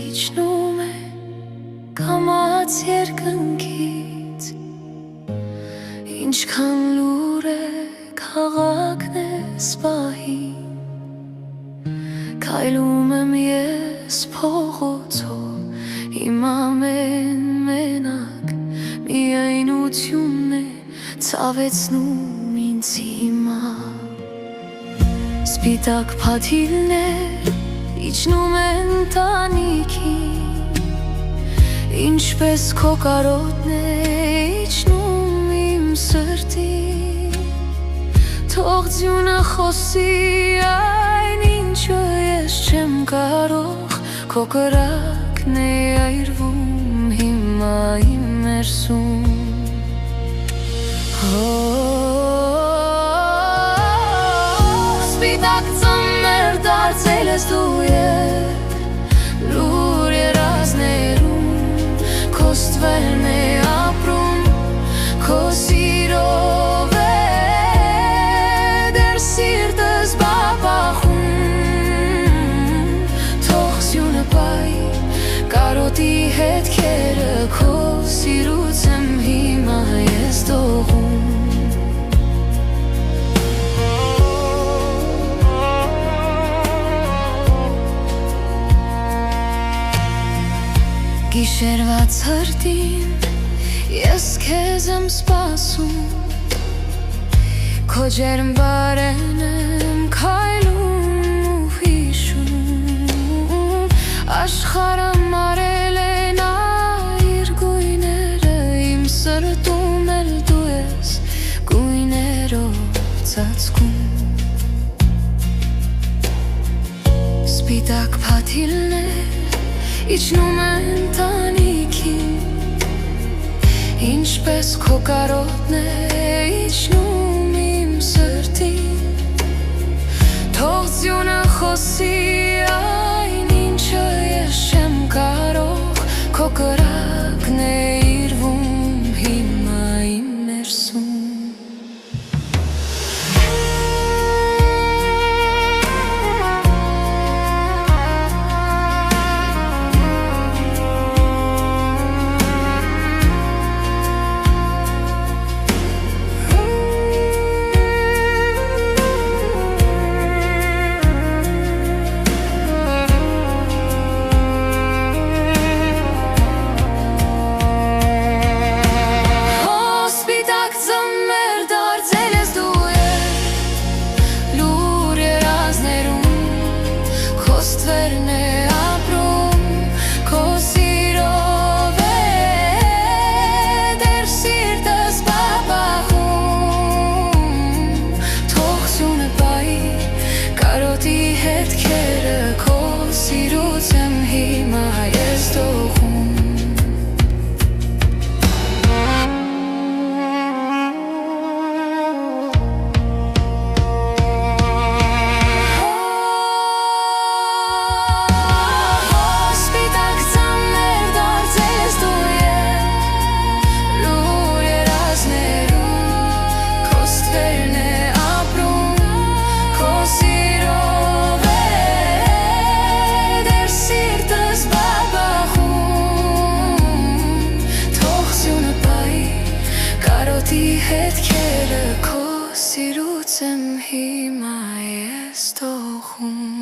իջնում է կամաց երկնքից, ինչքան լուր է քաղաքն ես պահին, քայլում եմ ես փողոցով, իմ ամեն մենակ միայնությունն է ցավեցնում ինձ հիմա։ Սպիտակ փաթիլներ իջնում են տանիքին, ինչպես քո կարոտն է իջնում իմ սրտին, թող ձյունը խոսի այն ինչը ես չեմ կարող, քո կրակն է այրվում հիմա իմ ներսում։ Սպիտակ ծամեր դարձել ես դու լուր երազներում, քո ստվերն է ապրում, քո սիրով է դեռ սիրտս բաբախում, թող սյունը պայի կարոտի հետքերը, քո սիրուց եմ հիմա ես դողում։ Գիշերվա ցրտին ես քեզ եմ սպասում, քո ջերմ բարեն եմ քայլում ու հիշում, աշխարհը մարել են իր գույները, իմ սրտում էլ դու ես գույներով ծածկում։ Սպիտակ փաթիլներ իջնում են տանիքին, ինչպես քո կարոտն է իջնում իմ սրտին, թող ձյունը խոսի այն ինչը ես չեմ կարող, քո կրակն է իրվում հիմա իմ ներսում։ Ստվերն է ապրում, քո սիրով է դեռ սիրտս բաբախում, թող սյունը պայի կարոտի հետքերը, քո սիրուց եմ հիմա ես դողում։ Հետքերը քո սիրուց եմ հիմա ես դողում։